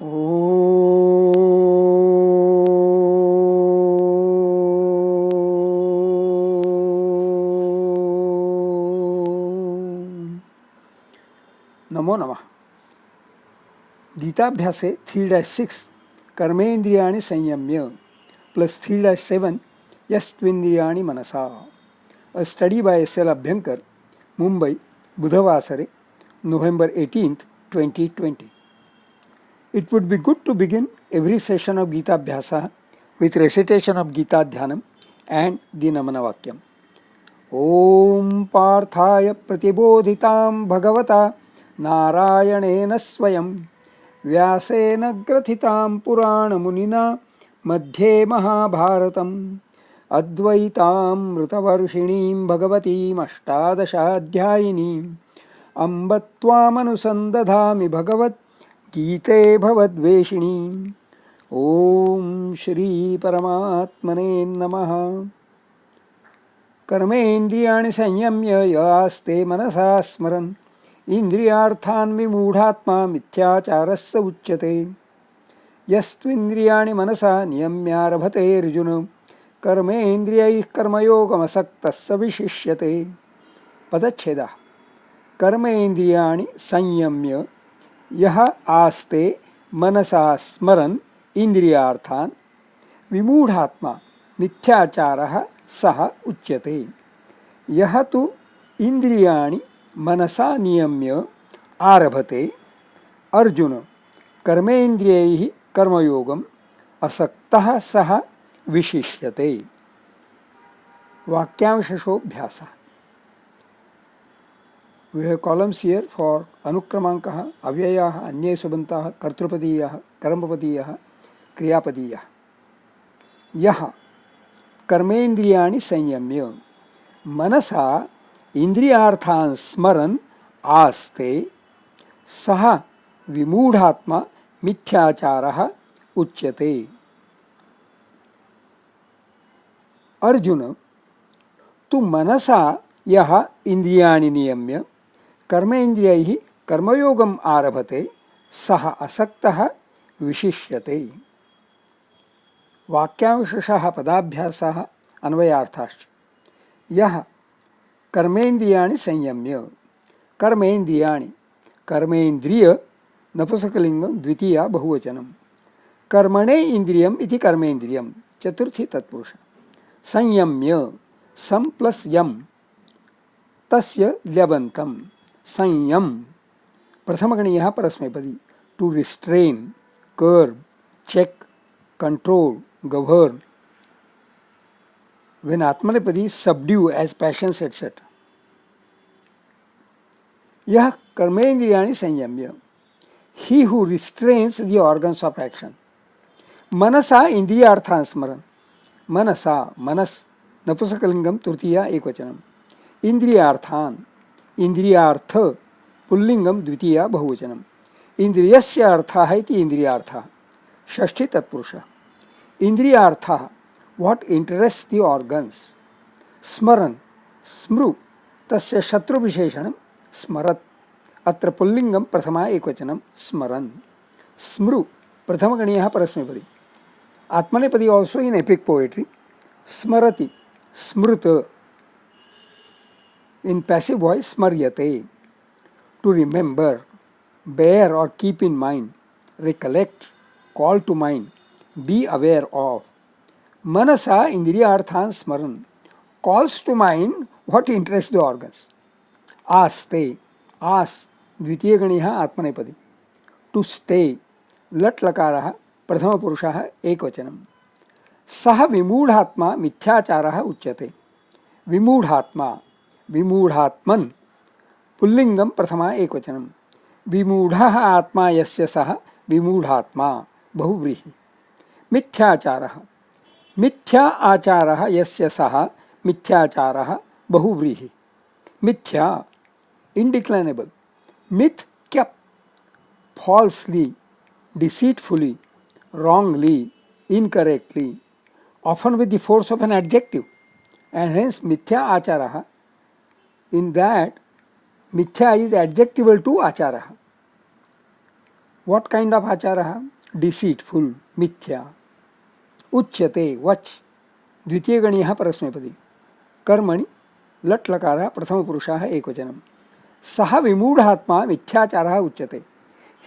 नमो नमः. गीताभ्यासे 3-6 कर्मेंद्रियाणि संयम्य प्लस 3-7 यस्त्विंद्रियाणि मनसा. A study by S.L. Abhyankar, Mumbai, Budhavasare, November 18th, 2020. It would be good to begin every session of Gita Abhyasa with recitation of Gita Dhyanam and the Namana Vakyam. Om Parthaya Pratibodhitam Bhagavata Narayanena Swayam Vyasena Grathitam Purana Munina Madhye Mahabharatam Advaitamritavarshiniim Bhagavatim Ashtadashaadhyayiniim Amba Tvamanusandadhami Bhagavat Gite Bhavadveshiniim. Om Shri Paramatmane Namaha. कर्मेन्द्रियाणि संयम्य यास्ते मनसा स्मरन् इंद्रियार्थान् विमूढात्मा मिथ्याचारस्य उच्यते. यस्त्विन्द्रियाणि मनसा नियम्यारभते अर्जुन कर्मेन्द्रियैः कर्मयोगमसक्तस्य विशिष्यते. पदच्छेदः. कर्मेन्द्रियाणि संयम्य यः आस्ते मनसा स्मरन् इंद्रियार्थान् विमूढात्मा मिथ्याचारः सह उच्यते. यह तु इंद्रियाणि मनसा नियम्य आरभते अर्जुन कर्मेन्द्रियैः कर्मयोगम असक्तः सह विशिष्यते. वाक्यांशोऽभ्यासः. We have columns here for अनुक्रमांकः, अव्ययाः, अन्ये सुबन्ताः, कर्तृपदीयः, कर्मपदीयः, क्रियापदीयः. यः कर्मेन्द्रियाणि संयम्य मनसा इंद्रियार्थान् स्मरन् आस्ते सः विमूढात्मा मिथ्याचारः उच्यते. अर्जुन, तु मनसा यः इंद्रियाणि नियम्य कर्मेन्द्रियैः कर्मयोगम् आरभते सः असक्तः विशिष्यते. वाक्यांशः पदाभ्यासः अन्वयार्थाश्च. यः कर्मेन्द्रियाणि संयम्य. कर्मेन्द्रियाणि कर्मेन्द्रिय नपुंसकलिङ्गं द्वितीया बहुवचनं. कर्मणे इन्द्रियम् इति कर्मेन्द्रियं चतुर्थी तत्पुरुष. संयम्य सं प्लस यम तस्य ल्यबन्तं संयम प्रथमगणीयः परस्मैपदी. To restrain, curb, check, control, govern. When Atmanepadi, subdue as passions, etc. Yah karmendriyani sanyamya. He who restrains the organs of action. Manasa indriyarthan smaran. Manasa, manas, napusakalingam tritiya ekvachanam. Indriyarthan, indriyartha, pullingam dvitiya bahuvachanam. Indriyasya artha iti indriyartha. षष्ठी तत्पुरुष. इंद्रियार्थ what interest the organs. स्मरन स्मृ तस्य शत्रु विशेषण स्मरत. अत्र पुल्लिंगम प्रथमा एकवचनम स्मरन. स्मृ प्रथमगणीयः परस्मैपदी. आत्मनेपदी also in epic poetry. स्मरति स्मृत. In passive voice स्मर्यते. To remember, bear और keep in mind, recollect, call to mind, be aware of. Manasa indriyarthan smaran calls to mind what interests the organs. Aste, as, द्वितीय गणीयः आत्मनेपदी. To stay, लट् लकारः प्रथम पुरुषः एकवचनं. सः विमूढात्मा मिथ्याचारः उच्यते. विमूढात्मा, विमूढात्मन् पुल्लिङ्गं प्रथमा एकवचनं. विमूढः आत्मा यस्य सः विमूढात्मा बहुव्रीहि. मिथ्याचारः, मिथ्या आचारः यस्य सः मिथ्याचारः बहुव्रीहि. मिथ्या इंडिक्लाइनेबल. मिथ kept falsely, deceitfully, wrongly, incorrectly, often with the force of an adjective, and hence mithya acharaha. In that, mithya is adjectival to acharaha. What kind of acharah? Deceitful, mithya. उच्यते वच द्वितीयगणीयः परस्मैपदी कर्मणि लट् लकारः प्रथमपुरुषः एकवचनं सः विमूढात्मा मिथ्याचारः उच्यते.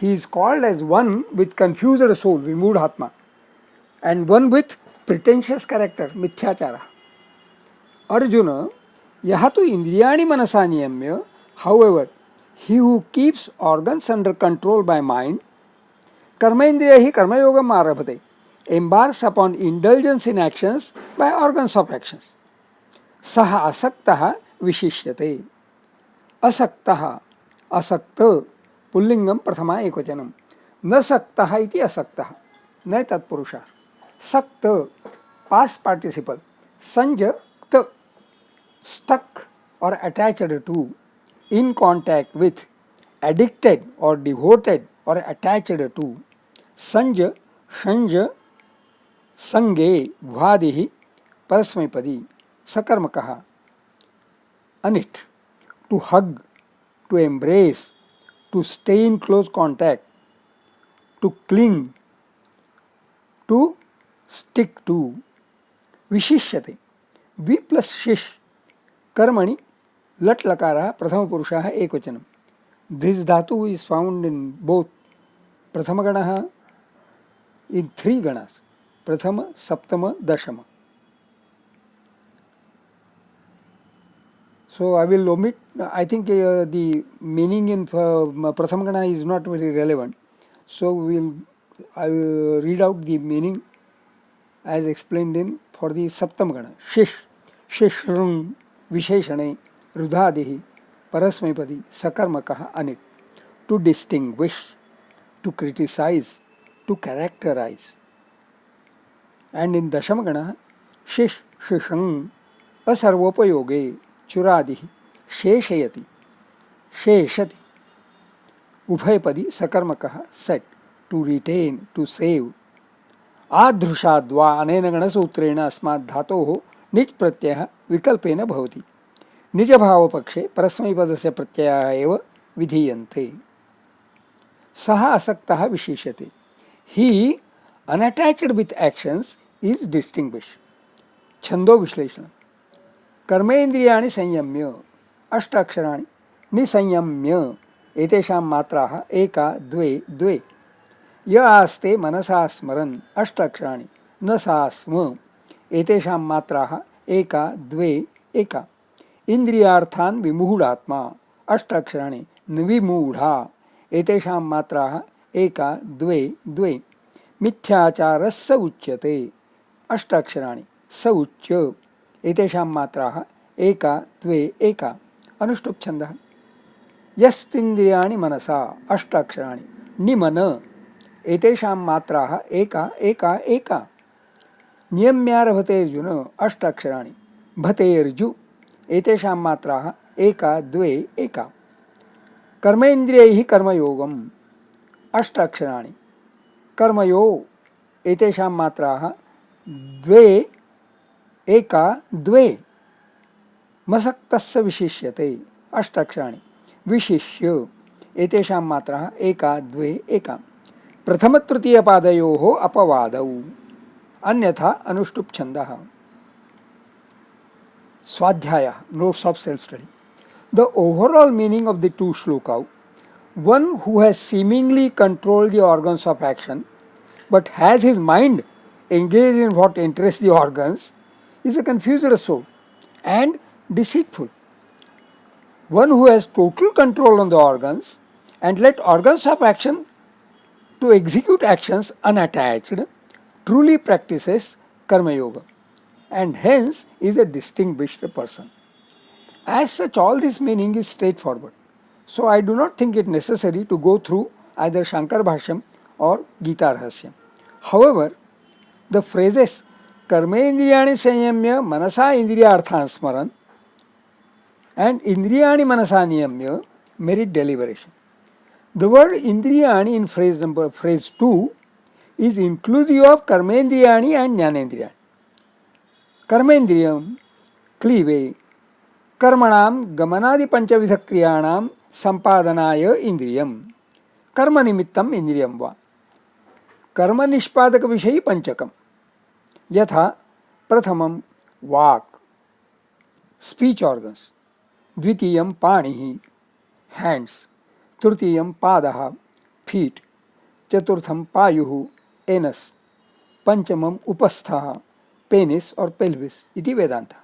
He is called as one with confused soul, vimudhatma, and one with pretentious character, mithyachara. Arjuna, yahatu indriyani manasa niyamya, however, he who keeps organs under control by mind, karmaindriya hi karmayogam arabhate, embarks upon indulgence in actions by organs of actions. Saha asaktah vishishyate. Asaktah, asakta, पुल्लिंगम प्रथमा एकवचनम न सक्तः इति असक्तः न तत्पुरुषः सक्त past participle संजक्त stuck or attached to in contact with addicted or devoted or attached to संज संज संगे भ्वादिः परस्मैपदी सकर्मकः अनिट to hug, to embrace, to stay in close contact, to cling, to stick to. Vishishyate. Vi plus shish. Karmani lat lakara prathama purushaha ekvachanam. This dhatu is found in both prathama ganaha in three ganas. Prathama, saptama, dashama. So I will omit, I think the meaning in Pratham Gana is not very relevant. So I will read out the meaning as explained in for the Saptam Gana. Shish, Shishrung, Visheshane, Rudhadihi, Parasmaipadi, Sakarmakaha, Anit. To distinguish, to criticize, to characterize. And in Dashamagana, Shish, Shishang, Asarvopayoge, चुरादि शेषयति शेषति उभयपदी सकर्मकः सेट to retain to save आदृशाद्वा अनेन गणसूत्रेण अस्मात् धातोः निज प्रत्ययः विकल्पेन भवति निज भावपक्षे परस्मैपदस्य प्रत्ययाः एव विधीयन्ते सः असक्तः विशेष्यते he unattached with actions is distinguished छंदो विश्लेषण कर्मेन्द्रियाणि संयम्य अष्टाक्षराणि निसंयम्य एतेषां मात्राः एका द्वे द्वे य आस्ते मनसा स्मरन् अष्टाक्षराणि न सा स्म एतेषां मात्राः एका द्वे एका इन्द्रियार्थान् विमूढात्मा अष्टाक्षराणि निविमूढा एतेषां मात्राः एका द्वे द्वे मिथ्याचारस्य उच्यते अष्टाक्षराणि स उच्य एतेषां मात्राः एका द्वे एका अनुष्टुप् छन्दः यस्तिन्द्रियाणि मनसा अष्टाक्षराणि निमन एतेषां मात्राः एका एका एका नियम्यारभतेऽर्जुन अष्टाक्षराणि भतेर्जु एतेषां मात्राः एका द्वे एका कर्मेन्द्रियैः कर्मयोगम् अष्टाक्षराणि कर्मयो एतेषां मात्राः द्वे एका द्वे मसक्तस्य विशिष्यते अष्टाक्षराणि विशिष्य एतेषां मात्राः एका द्वे एका प्रथमतृतीयपादयोः अपवादौ अन्यथा अनुष्टुप् छन्दः स्वाध्यायः notes of self study the overall meaning of the two श्लोकाः one who has seemingly controlled the organs of action but has his mind engaged in what interests the organs is a confused soul and deceitful. One who has total control on the organs and let organs of action to execute actions unattached truly practices karma yoga and hence is a distinguished person. As such, all this meaning is straightforward. So I do not think it necessary to go through either Shankar Bhashyam or Gita Rahasyam. However, the phrases कर्मेन्द्रियाणि संयम्य मनसा इंद्रियार्थान् स्मरन् and इंद्रियाणि Mansa नियम्य merit deliberation. The word इंद्रियाणि in phrase 2 is inclusive of कर्मेन्द्रियाणि and ज्ञानेन्द्रियाणि. कर्मेन्द्रियं क्लीवे कर्मणां गमनादि पंचविध क्रियाणां संपादनाय इंद्रियं कर्म निमित्तम इंद्रियम वा। कर्म निष्पादक विषयी पंचकम। यथा प्रथमं वाक् स्पीच ऑर्गन्स, द्वितीयं पाणिः हैंड्स, तृतीयं पादः फीट, चतुर्थं पायुः एनस, पंचमं उपस्थः पेनिस और पेल्विस इति वेदांत।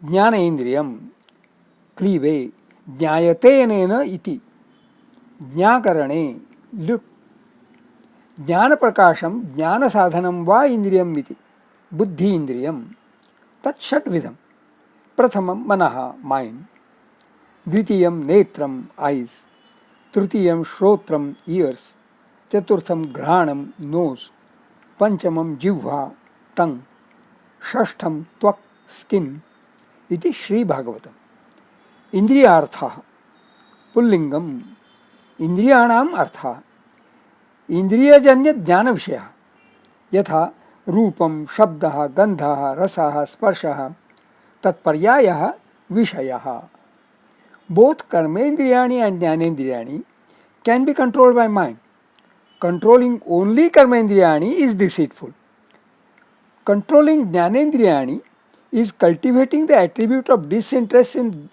ज्ञानेन्द्रियं क्लीवे ज्ञायतेनेन इति, ज्ञाकरणे लुट्, ज्ञान प्रकाशम ज्ञान साधनम वा इंद्रियम इति, बुद्धि इंद्रियम तत् षट्विधम। प्रथमं मनः माइंड, द्वितीयं नेत्रम आईज, तृतीयं श्रोत्रम ईयर्स, चतुर्थं घ्राणम नोज, पंचमं जिह्वा टंग, षष्ठं त्वक् स्किन इति श्री भागवतम्। इंद्रियार्थः पुल्लिंगम इंद्रियाणाम अर्थः इंद्रियजन्य ज्ञान विषयः, यथा रूपं शब्दः गन्धः रसः स्पर्शः तत्पर्यायः विषयः। बोथ कर्मेन्द्रियाणि and ज्ञानेन्द्रियाणि can be controlled by mind. Controlling only कर्मेन्द्रियाणि is deceitful. Controlling ज्ञानेन्द्रियाणि is cultivating the attribute of disinterest in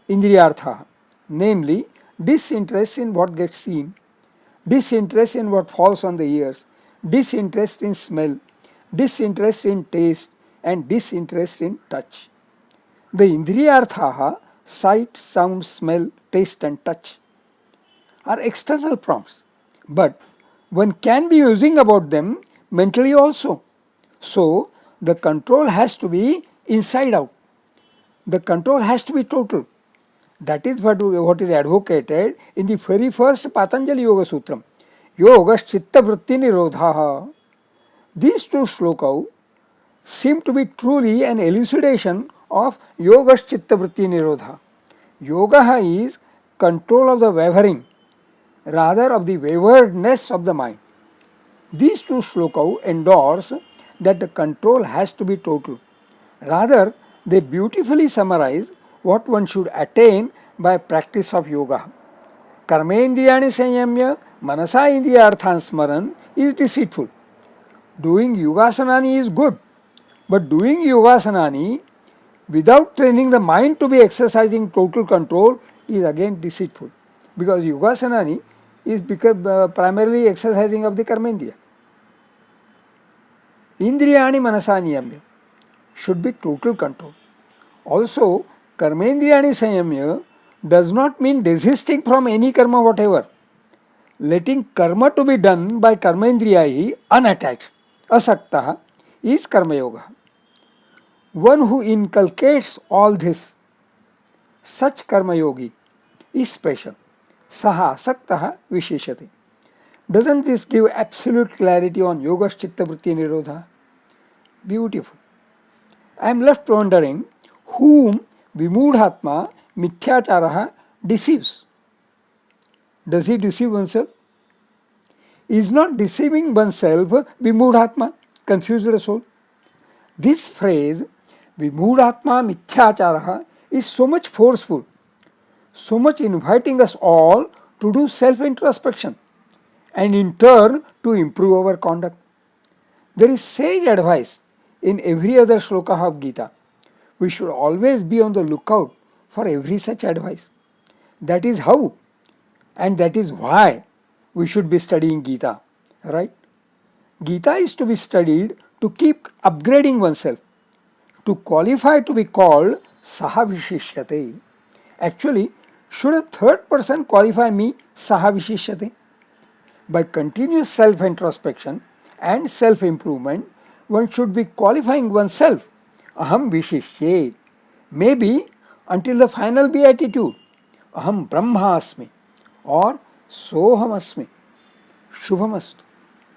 indriyartha, namely disinterest in what gets seen, disinterest in what falls on the ears, disinterest in smell, disinterest in taste, and disinterest in touch. The indriyarthaha, sight, sound, smell, taste, and touch, are external prompts, but one can be musing about them mentally also. So, the control has to be inside out. The control has to be total. That is what is advocated in the very first Patanjali Yoga Sutram. Yogas Chitta Vritti Nirodhaha. These two slokas seem to be truly an elucidation of Yogas Chitta Vritti Nirodha. Yoga is control of the wavering, rather of the waywardness of the mind. These two slokas endorse that the control has to be total. Rather, they beautifully summarize what one should attain by practice of yoga. Karmendriyani sanyamya manasa indriyarthan smaran is deceitful. Doing yogasanani is good, but doing yogasanani without training the mind to be exercising total control is again deceitful, because yogasanani is primarily exercising of the karmendriya. Indriyani manasa niyamya should be total control. Also, karmendriyani sanyamya does not mean desisting from any karma whatever. Letting karma to be done by karmendriyahi unattached, asaktaha, is karma yoga. One who inculcates all this, such karma yogi, is special. Saha asaktaha visheshate. Doesn't this give absolute clarity on yoga's chitta vritti nirodha? Beautiful. I am left wondering whom vimudhatma mithyacharaha deceives. Does he deceive oneself? Is not deceiving oneself vimudhatma, confused soul? This phrase vimudhatma mithyacharaha is so much forceful, so much inviting us all to do self-introspection and in turn to improve our conduct. There is sage advice in every other shloka of Gita. We should always be on the lookout for every such advice. That is how and that is why we should be studying Gita, right? Gita is to be studied to keep upgrading oneself, to qualify to be called Sahavishishyate. Actually, should a third person qualify me Sahavishishyate? By continuous self-introspection and self-improvement, one should be qualifying oneself. Aham Vishishye. Maybe until the final beatitude. Aham Brahma Asmi or Soham Asmi. Shubhamastu.